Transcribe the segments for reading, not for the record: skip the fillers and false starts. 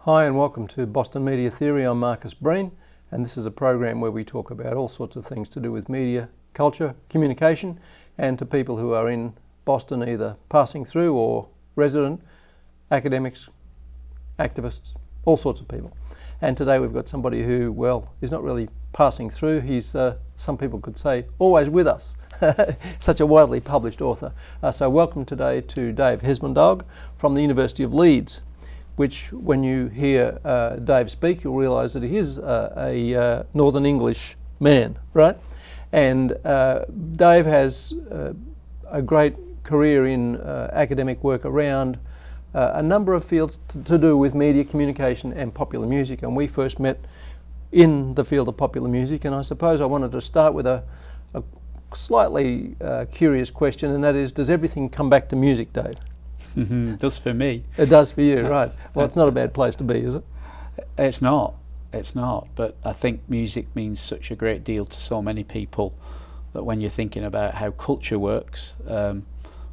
Hi and welcome to Boston Media Theory. I'm Marcus Breen, and this is a program where we talk about all sorts of things to do with media, culture, communication, and to people who are in Boston either passing through or resident, academics, activists, all sorts of people. And today we've got somebody who, well, is not really passing through. He's, some people could say, always with us. Such a widely published author. So welcome today to Dave Hesmondalgh from the University of Leeds, which when you hear Dave speak, you'll realise that he is a Northern English man, right? And Dave has a great career in academic work around a number of fields to do with media, communication and popular music. And we first met in the field of popular music, and I suppose I wanted to start with a slightly curious question, and that is, does everything come back to music, Dave? It does for me. It does for you, right. Well, it's not a bad place to be, is it? It's not, but I think music means such a great deal to so many people that when you're thinking about how culture works,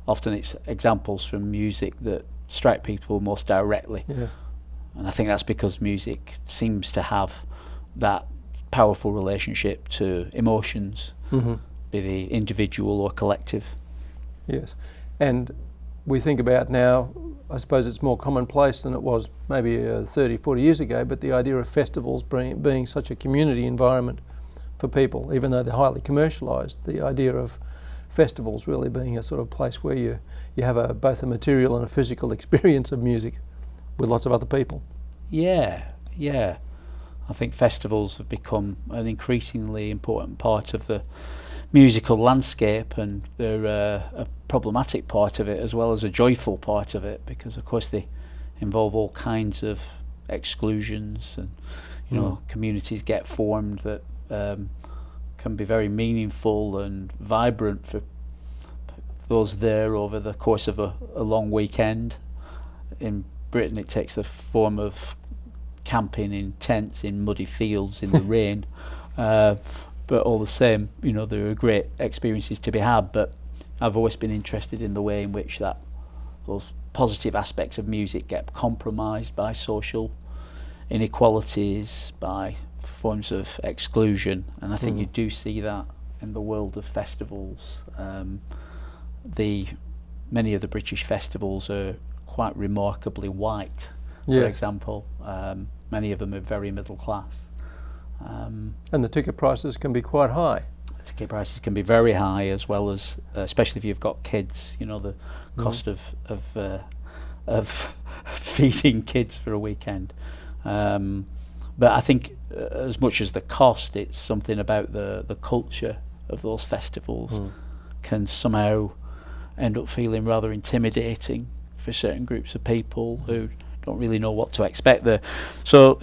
often it's examples from music that strike people most directly. Yeah. And I think that's because music seems to have that powerful relationship to emotions, be they individual or collective. Yes, and we think about now, I suppose it's more commonplace than it was maybe 30, 40 years ago, but the idea of festivals being such a community environment for people, even though they're highly commercialised, the idea of festivals really being a sort of place where you have both a material and a physical experience of music with lots of other people. Yeah. I think festivals have become an increasingly important part of the musical landscape, and they're a problematic part of it as well as a joyful part of it, because of course they involve all kinds of exclusions, and communities get formed that can be very meaningful and vibrant for those there over the course of a long weekend. In Britain it takes the form of camping in tents in muddy fields in the rain, but all the same, there are great experiences to be had. But I've always been interested in the way in which those positive aspects of music get compromised by social inequalities, by forms of exclusion, and I think you do see that in the world of festivals. Many of the British festivals are quite remarkably white, Yes. for example. Many of them are very middle class. And the ticket prices can be quite high. The ticket prices can be very high, as well as, especially if you've got kids, the cost of feeding kids for a weekend. But I think as much as the cost, it's something about the culture of those festivals can somehow end up feeling rather intimidating for certain groups of people who don't really know what to expect there. So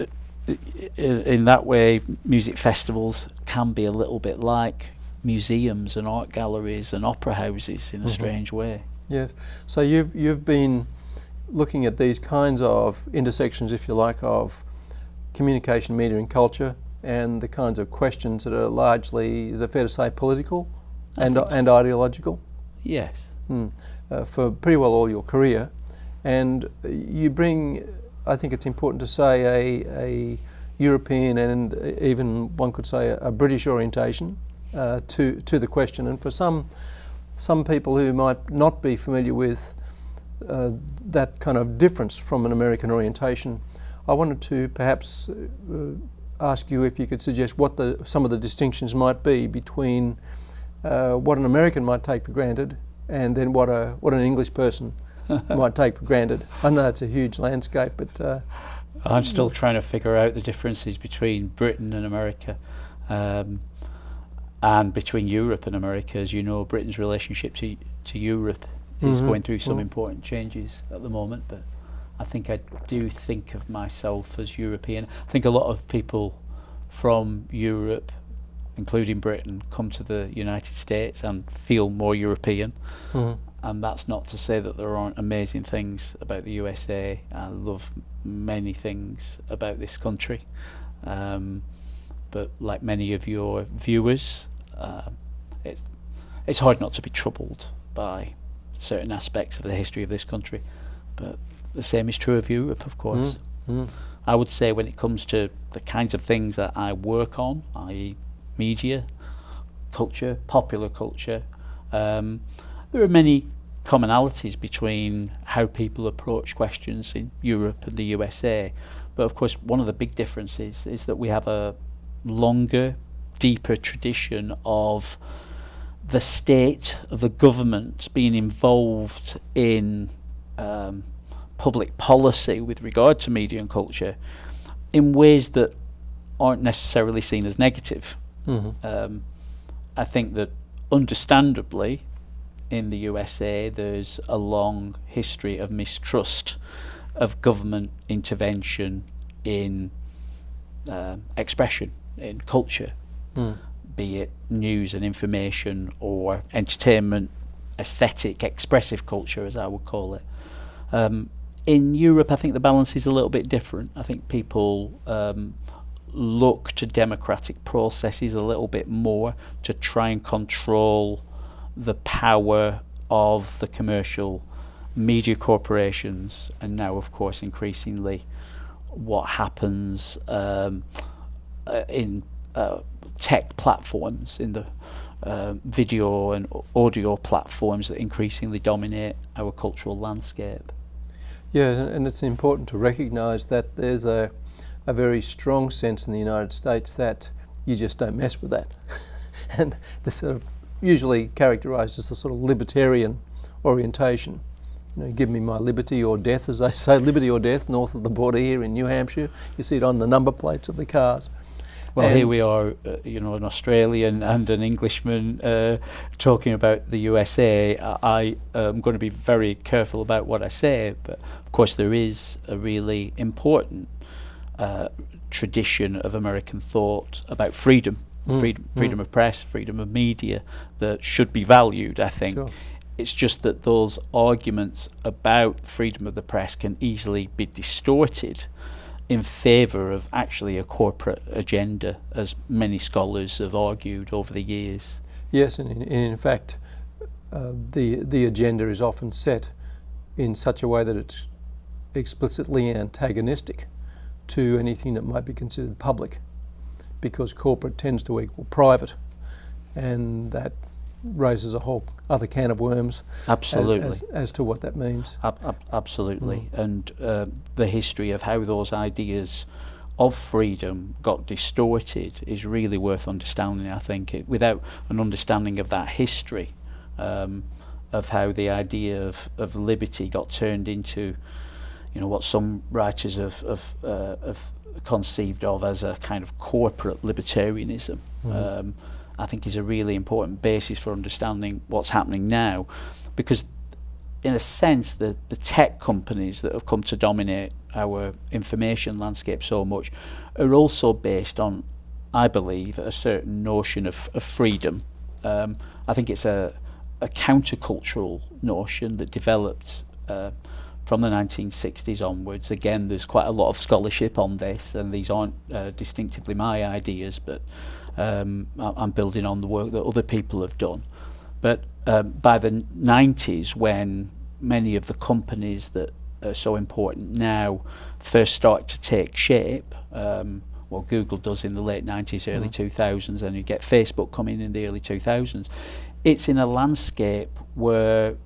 in that way, music festivals can be a little bit like museums and art galleries and opera houses in a strange way. Yes. So you've been looking at these kinds of intersections, if you like, of communication, media and culture, and the kinds of questions that are largely, is it fair to say, political and ideological? Yes. For pretty well all your career. And you bring, I think it's important to say, a European and even one could say a British orientation to the question. And for some people who might not be familiar with that kind of difference from an American orientation, I wanted to perhaps ask you if you could suggest what some of the distinctions might be between what an American might take for granted and then what an English person might take for granted. I know it's a huge landscape, but I'm still trying to figure out the differences between Britain and America, and between Europe and America. As you know, Britain's relationship to Europe is going through some important changes at the moment, but I think I do think of myself as European. I think a lot of people from Europe, including Britain, come to the United States and feel more European. And that's not to say that there aren't amazing things about the USA. I love many things about this country. But like many of your viewers, it's hard not to be troubled by certain aspects of the history of this country. But the same is true of Europe, of course. I would say when it comes to the kinds of things that I work on, i.e. media, culture, popular culture, there are many commonalities between how people approach questions in Europe and the USA. But of course, one of the big differences is that we have a longer, deeper tradition of the state, of the government being involved in public policy with regard to media and culture in ways that aren't necessarily seen as negative. I think that understandably in the USA there's a long history of mistrust of government intervention in expression, in culture, be it news and information or entertainment, aesthetic, expressive culture as I would call it. In Europe I think the balance is a little bit different. I think people look to democratic processes a little bit more to try and control the power of the commercial media corporations, and now of course increasingly what happens in tech platforms, in the video and audio platforms that increasingly dominate our cultural landscape. Yeah, and it's important to recognise that there's a very strong sense in the United States that you just don't mess with that. And this sort of usually characterised as a sort of libertarian orientation. You know, give me my liberty or death, as they say, liberty or death, north of the border here in New Hampshire. You see it on the number plates of the cars. Well, here we are, an Australian and an Englishman talking about the USA. I am going to be very careful about what I say, but of course there is a really important tradition of American thought about freedom, freedom of press, freedom of media, that should be valued, I think. Sure. It's just that those arguments about freedom of the press can easily be distorted in favour of actually a corporate agenda, as many scholars have argued over the years. Yes, and in fact, the agenda is often set in such a way that it's explicitly antagonistic to anything that might be considered public, because corporate tends to equal private, and that raises a whole other can of worms. Absolutely. As to what that means. Absolutely. And the history of how those ideas of freedom got distorted is really worth understanding, I think. Without an understanding of that history, of how the idea of liberty got turned into, what some writers have conceived of as a kind of corporate libertarianism, I think is a really important basis for understanding what's happening now, because in a sense the tech companies that have come to dominate our information landscape so much are also based on, I believe, a certain notion of freedom. I think it's a countercultural notion that developed from the 1960s onwards. Again, there's quite a lot of scholarship on this, and these aren't distinctively my ideas, but I'm building on the work that other people have done. But by the 90s, when many of the companies that are so important now first start to take shape, what Google does in the late 90s, early 2000s, and you get Facebook coming in the early 2000s, it's in a landscape where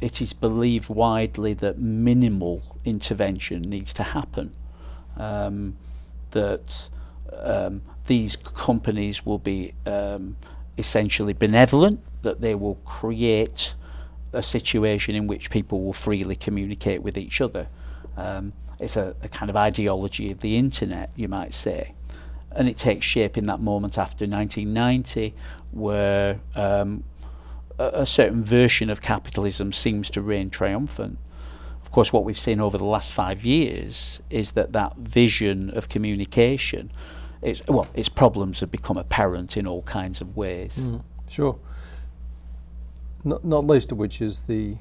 it is believed widely that minimal intervention needs to happen, that these companies will be essentially benevolent, that they will create a situation in which people will freely communicate with each other. It's a kind of ideology of the internet, you might say. And it takes shape in that moment after 1990, where a certain version of capitalism seems to reign triumphant. Of course, what we've seen over the last 5 years is that vision of communication, its problems have become apparent in all kinds of ways. Sure. Not least of which is the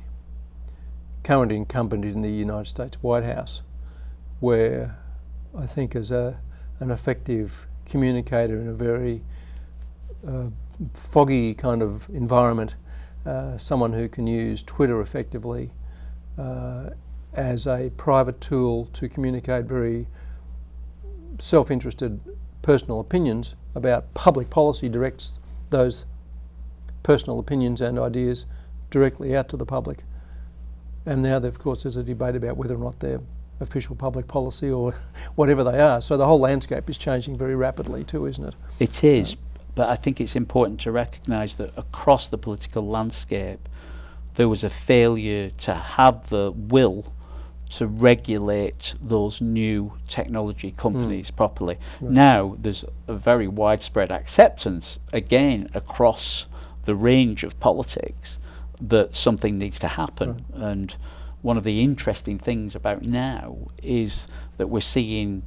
current incumbent in the United States White House, where I think as an effective communicator in a very foggy kind of environment, someone who can use Twitter effectively as a private tool to communicate very self-interested personal opinions about public policy, directs those personal opinions and ideas directly out to the public. And now, of course, there's a debate about whether or not they're official public policy or whatever they are. So the whole landscape is changing very rapidly too, isn't it? It is, but I think it's important to recognise that across the political landscape there was a failure to have the will to regulate those new technology companies properly. Right. Now there's a very widespread acceptance, again, across the range of politics, that something needs to happen. Right. And one of the interesting things about now is that we're seeing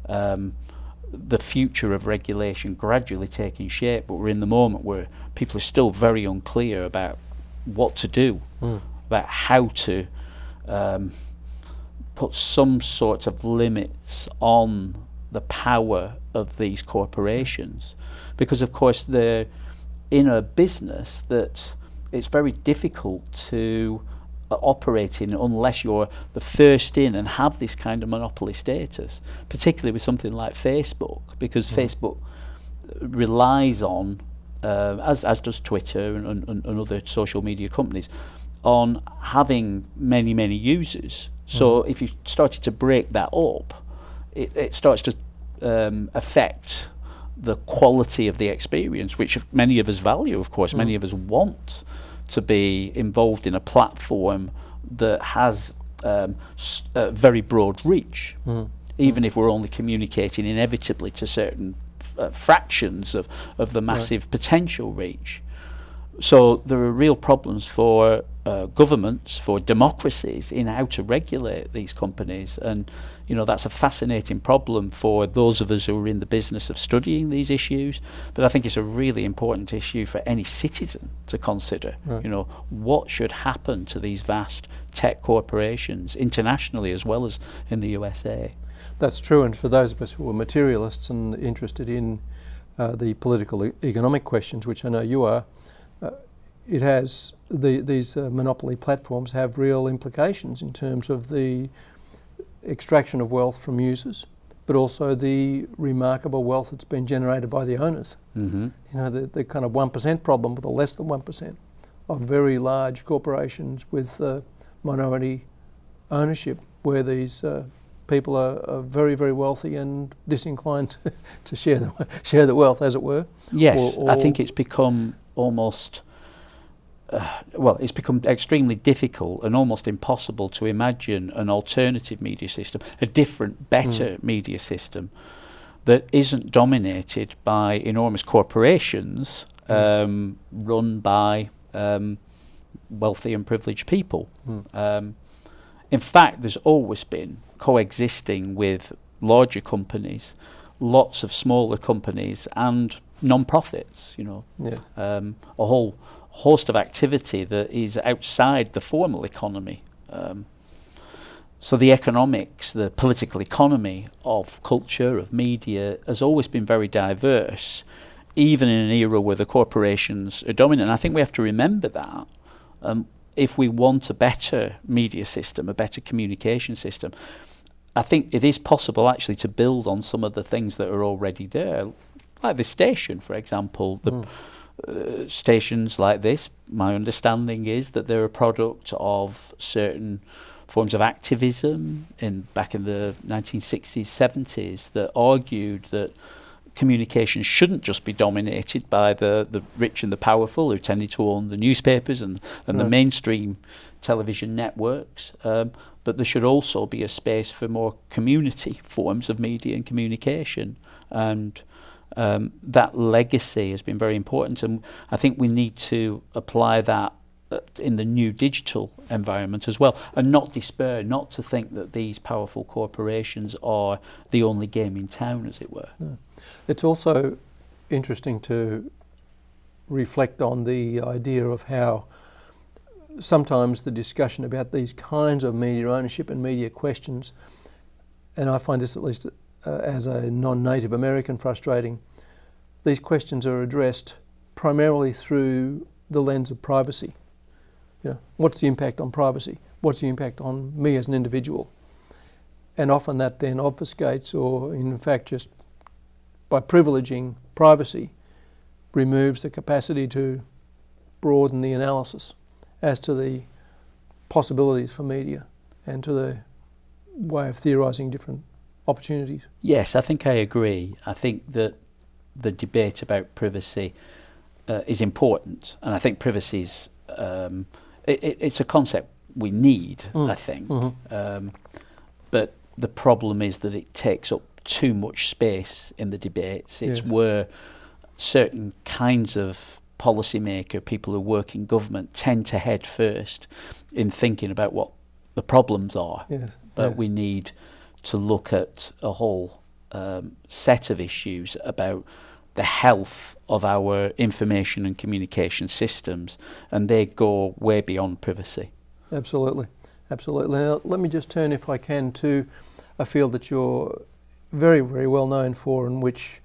the future of regulation gradually taking shape, but we're in the moment where people are still very unclear about what to do, about how to put some sort of limits on the power of these corporations, because of course they're in a business that it's very difficult to operate in unless you're the first in and have this kind of monopoly status, particularly with something like Facebook, because Facebook relies on, as does Twitter and other social media companies, on having many users. So if you started to break that up, it starts to affect the quality of the experience, which many of us value, of course. Many of us want to be involved in a platform that has a very broad reach, even if we're only communicating inevitably to certain fractions of the massive potential reach. So there are real problems for governments, for democracies, in how to regulate these companies, and that's a fascinating problem for those of us who are in the business of studying these issues. But I think it's a really important issue for any citizen to consider. Right. What should happen to these vast tech corporations internationally as well as in the USA? That's true, and for those of us who are materialists and interested in the political economic questions, which I know you are, it has these monopoly platforms have real implications in terms of the extraction of wealth from users, but also the remarkable wealth that's been generated by the owners. The kind of 1% problem, with less than 1% of very large corporations with minority ownership, where these people are very wealthy and disinclined to share the wealth, as it were. Yes, I think it's become almost it's become extremely difficult and almost impossible to imagine an alternative media system, a different, better media system that isn't dominated by enormous corporations run by wealthy and privileged people. In fact, there's always been coexisting with larger companies, lots of smaller companies and non-profits, a whole host of activity that is outside the formal economy. So the economics, the political economy of culture, of media, has always been very diverse, even in an era where the corporations are dominant. And I think we have to remember that. If we want a better media system, a better communication system, I think it is possible actually to build on some of the things that are already there, like this station, for example. Stations like this, my understanding is that they're a product of certain forms of activism back in the 1960s, 70s, that argued that communication shouldn't just be dominated by the rich and the powerful who tended to own the newspapers and the mainstream television networks, but there should also be a space for more community forms of media and communication. And that legacy has been very important, and I think we need to apply that in the new digital environment as well, and not despair, not to think that these powerful corporations are the only game in town, as it were. No. It's also interesting to reflect on the idea of how sometimes the discussion about these kinds of media ownership and media questions, and I find this at least as a non-native American frustrating, these questions are addressed primarily through the lens of privacy. What's the impact on privacy? what's the impact on me as an individual? And often that then obfuscates, or in fact just by privileging privacy, removes the capacity to broaden the analysis as to the possibilities for media and to the way of theorising different opportunities. Yes, I think I agree. I think that the debate about privacy is important, and I think privacy is it's a concept we need, I think. But the problem is that it takes up too much space in the debates. It's where certain kinds of policymaker, people who work in government, tend to head first in thinking about what the problems are. But we need to look at a whole set of issues about the health of our information and communication systems, and they go way beyond privacy. Absolutely. Now, let me just turn, if I can, to a field that you're very, very well known for, and which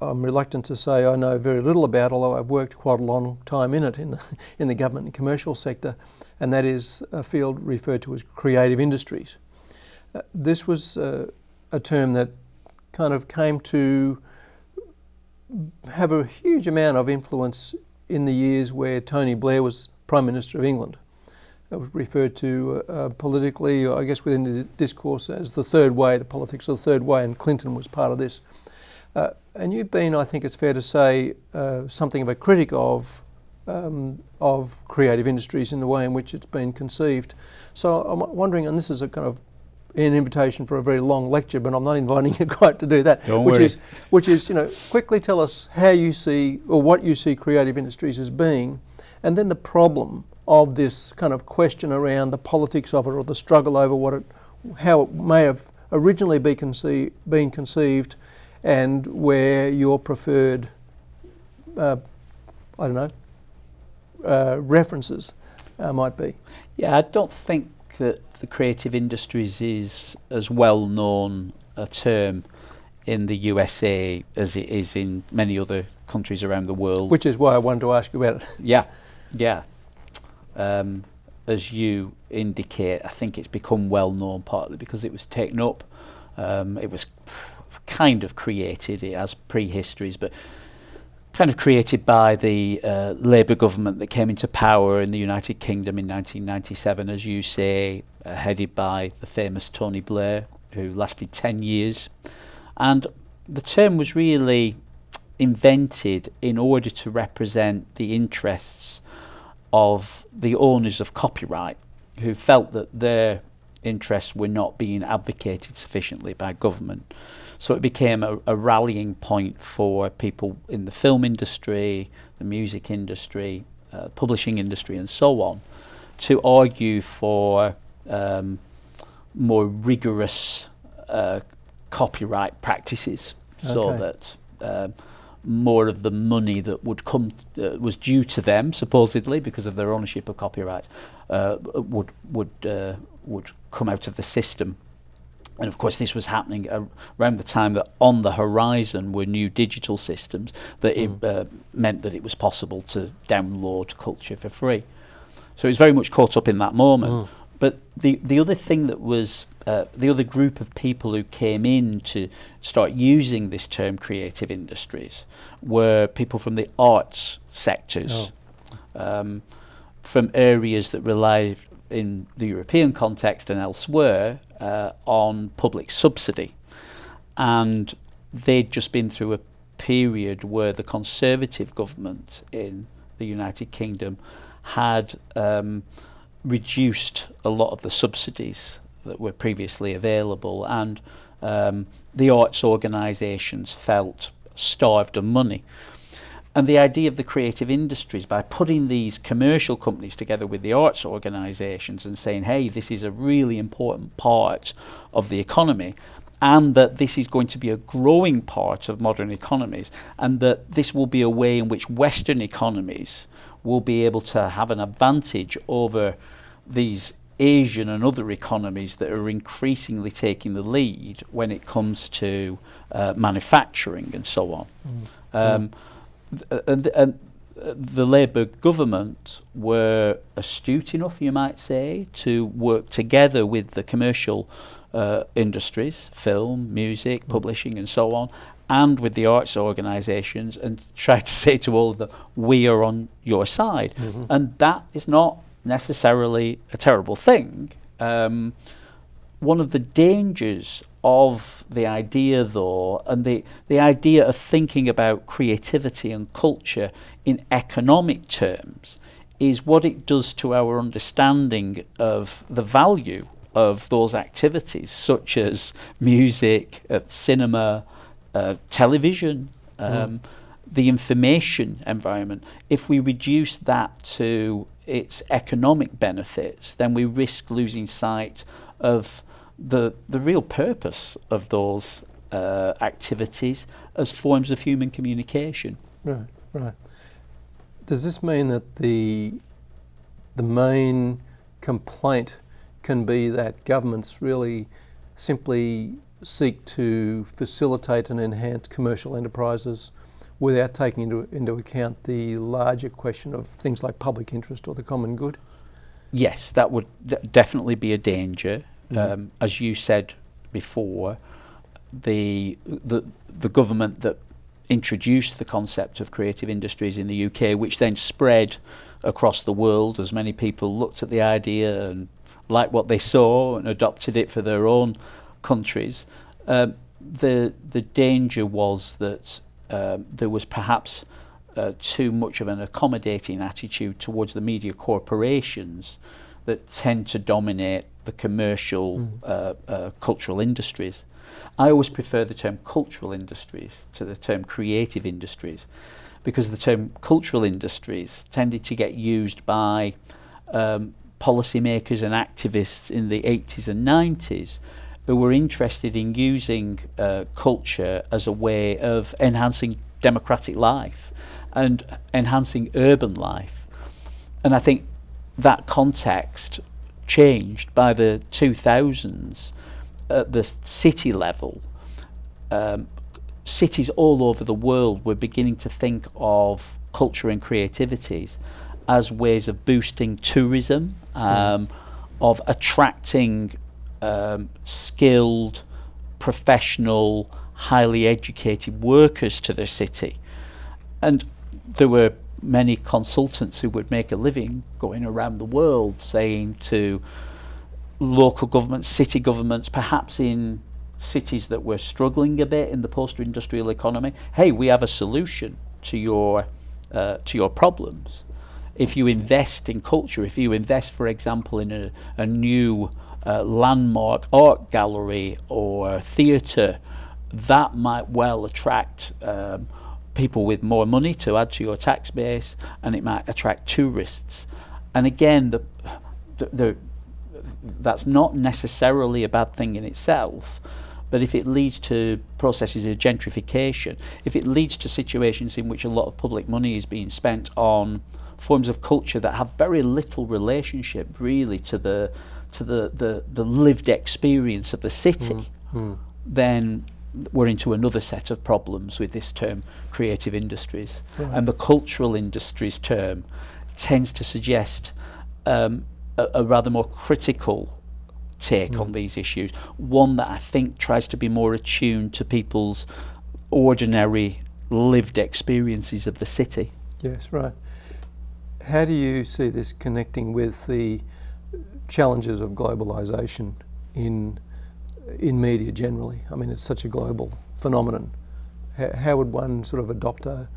I'm reluctant to say I know very little about, although I've worked quite a long time in it, in the government and commercial sector, and that is a field referred to as creative industries. This was a term that kind of came to have a huge amount of influence in the years where Tony Blair was Prime Minister of England. It was referred to politically, I guess, within the discourse as the third way, the politics of the third way, and Clinton was part of this. And you've been, I think it's fair to say, something of a critic of creative industries in the way in which it's been conceived. So I'm wondering, and this is a kind of an invitation for a very long lecture, but I'm not inviting you quite to do that. Which is, quickly tell us how you see, or what you see creative industries as being, and then the problem of this kind of question around the politics of it, or the struggle over how it may have originally been conceived, and where your preferred, references might be. Yeah, I don't think that the creative industries is as well known a term in the USA as it is in many other countries around the world. Which is why I wanted to ask you about it. Yeah. As you indicate, I think it's become well known partly because it was taken up. It was kind of created, it has prehistories, but kind of created by the Labour government that came into power in the United Kingdom in 1997, as you say, headed by the famous Tony Blair, who lasted 10 years. And the term was really invented in order to represent the interests of the owners of copyright, who felt that their interests were not being advocated sufficiently by government. So it became a rallying point for people in the film industry, the music industry, publishing industry and so on, to argue for more rigorous copyright practices, so that more of the money that would come was due to them, supposedly because of their ownership of copyrights, would come out of the system. And of course this was happening around the time that on the horizon were new digital systems that meant that it was possible to download culture for free. So it was very much caught up in that moment. But the other thing that was, the other group of people who came in to start using this term creative industries were people from the arts sectors, from areas that relied in the European context and elsewhere on public subsidy. And they'd just been through a period where the Conservative government in the United Kingdom had reduced a lot of the subsidies that were previously available, and the arts organisations felt starved of money. And the idea of the creative industries, by putting these commercial companies together with the arts organisations and saying, hey, this is a really important part of the economy, and that this is going to be a growing part of modern economies, and that this will be a way in which Western economies will be able to have an advantage over these Asian and other economies that are increasingly taking the lead when it comes to manufacturing and so on. And the Labour government were astute enough, you might say, to work together with the commercial industries, film, music, publishing and so on, and with the arts organisations, and try to say to all of them, we are on your side. And that is not necessarily a terrible thing. One of the dangers of the idea, though, and the idea of thinking about creativity and culture in economic terms, is what it does to our understanding of the value of those activities, such as music, cinema, television, the information environment. If we reduce that to its economic benefits, then we risk losing sight of the real purpose of those activities as forms of human communication. Right. Does this mean that the main complaint can be that governments really simply seek to facilitate and enhance commercial enterprises without taking into account the larger question of things like public interest or the common good? Yes, that would definitely be a danger. As you said before, the government that introduced the concept of creative industries in the UK, which then spread across the world as many people looked at the idea and liked what they saw and adopted it for their own countries, the danger was that there was perhaps too much of an accommodating attitude towards the media corporations that tend to dominate the commercial cultural industries. I always prefer the term cultural industries to the term creative industries, because the term cultural industries tended to get used by policymakers and activists in the 80s and 90s who were interested in using culture as a way of enhancing democratic life and enhancing urban life. And I think that context changed by the 2000s at the city level. Cities all over the world were beginning to think of culture and creativities as ways of boosting tourism, of attracting skilled, professional, highly educated workers to the city. And there were many consultants who would make a living going around the world saying to local governments, city governments, perhaps in cities that were struggling a bit in the post-industrial economy, hey, we have a solution to your problems. If you invest in culture, if you invest, for example, in a new landmark art gallery or theatre, that might well attract people with more money to add to your tax base, and it might attract tourists. And again, that's not necessarily a bad thing in itself, but if it leads to processes of gentrification, if it leads to situations in which a lot of public money is being spent on forms of culture that have very little relationship really to the lived experience of the city, then we're into another set of problems with this term creative industries. Right. And the cultural industries term tends to suggest a rather more critical take on these issues, one that I think tries to be more attuned to people's ordinary lived experiences of the city. Yes, right. How do you see this connecting with the challenges of globalisation in media generally? I mean, it's such a global phenomenon. How would one sort of adopt a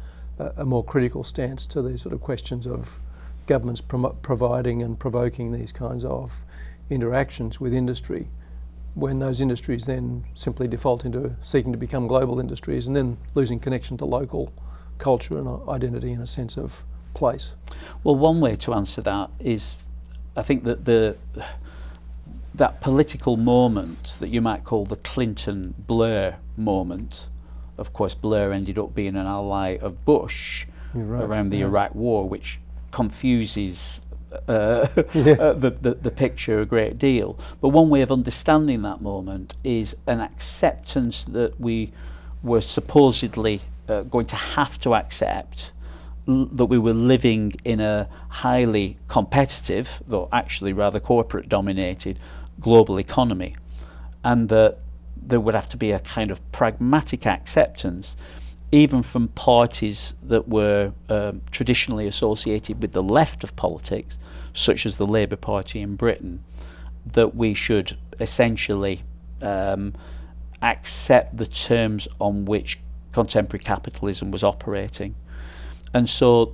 more critical stance to these sort of questions of governments providing and provoking these kinds of interactions with industry, when those industries then simply default into seeking to become global industries and then losing connection to local culture and identity and a sense of place? Well, one way to answer that is, I think that that political moment that you might call the Clinton-Blair moment, of course Blair ended up being an ally of Bush around the Iraq War, which confuses the picture a great deal. But one way of understanding that moment is an acceptance that we were supposedly going to have to accept that we were living in a highly competitive, though actually rather corporate dominated, global economy, and that there would have to be a kind of pragmatic acceptance, even from parties that were traditionally associated with the left of politics, such as the Labour Party in Britain, that we should essentially accept the terms on which contemporary capitalism was operating. And so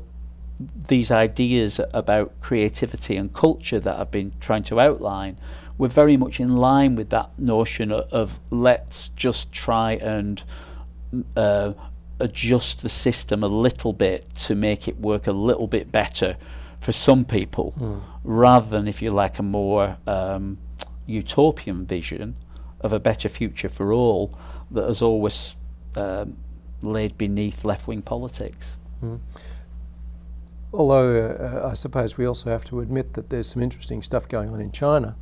these ideas about creativity and culture that I've been trying to outline were very much in line with that notion of let's just try and adjust the system a little bit to make it work a little bit better for some people, rather than, if you like, a more utopian vision of a better future for all that has always laid beneath left-wing politics. Although I suppose we also have to admit that there's some interesting stuff going on in China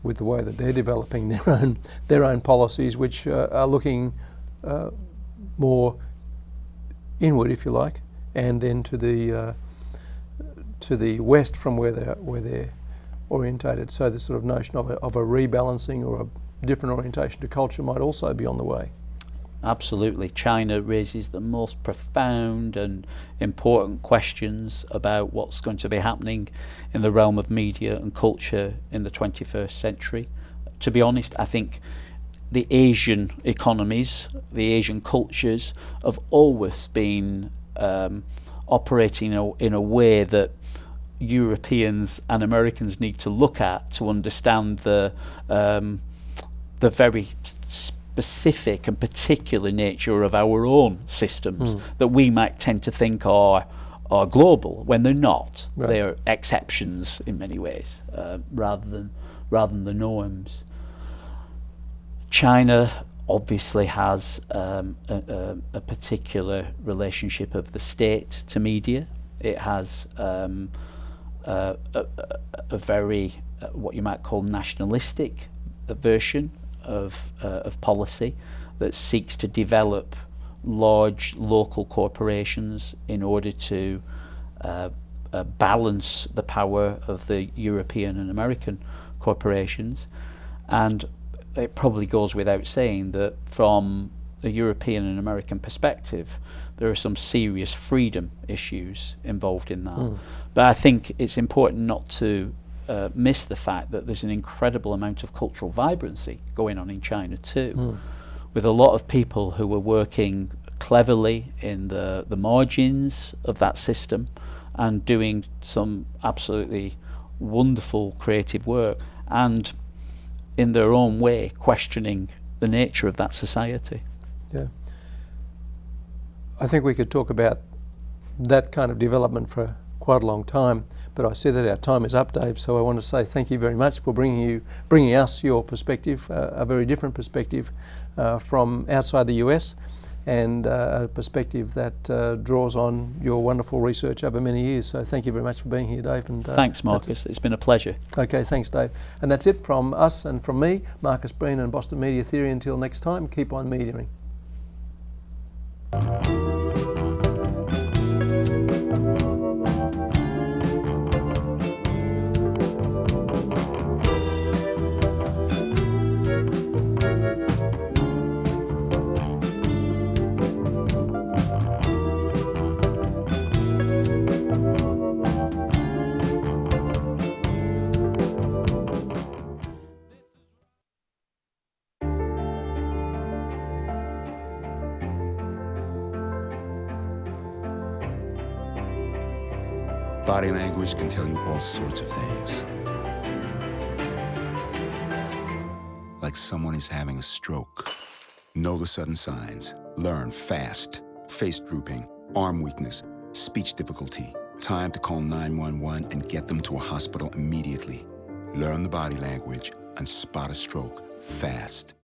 with the way that they're developing their own policies, which are looking more inward, if you like, and then to the west from where they're orientated. So this sort of notion of a rebalancing or a different orientation to culture might also be on the way. Absolutely. China raises the most profound and important questions about what's going to be happening in the realm of media and culture in the 21st century. To be honest, I think the Asian economies, the Asian cultures have always been operating in a way that Europeans and Americans need to look at to understand the very specific and particular nature of our own systems that we might tend to think are global when they're not. Right. They're exceptions in many ways, rather than the norms. China obviously has a particular relationship of the state to media. It has a very what you might call nationalistic version of policy that seeks to develop large local corporations in order to balance the power of the European and American corporations. And it probably goes without saying that from a European and American perspective, there are some serious freedom issues involved in that. But I think it's important not to miss the fact that there's an incredible amount of cultural vibrancy going on in China too, with a lot of people who are working cleverly in the margins of that system and doing some absolutely wonderful creative work, and in their own way questioning the nature of that society. Yeah. I think we could talk about that kind of development for quite a long time, but I see that our time is up, Dave, so I want to say thank you very much for bringing us your perspective, a very different perspective from outside the US, and a perspective that draws on your wonderful research over many years. So thank you very much for being here, Dave. And thanks, Marcus. It's been a pleasure. Okay, thanks, Dave. And that's it from us and from me, Marcus Breen and Boston Media Theory. Until next time, keep on mediaing. Body language can tell you all sorts of things. Like someone is having a stroke. Know the sudden signs. Learn fast. Face drooping, arm weakness, speech difficulty. Time to call 911 and get them to a hospital immediately. Learn the body language and spot a stroke fast.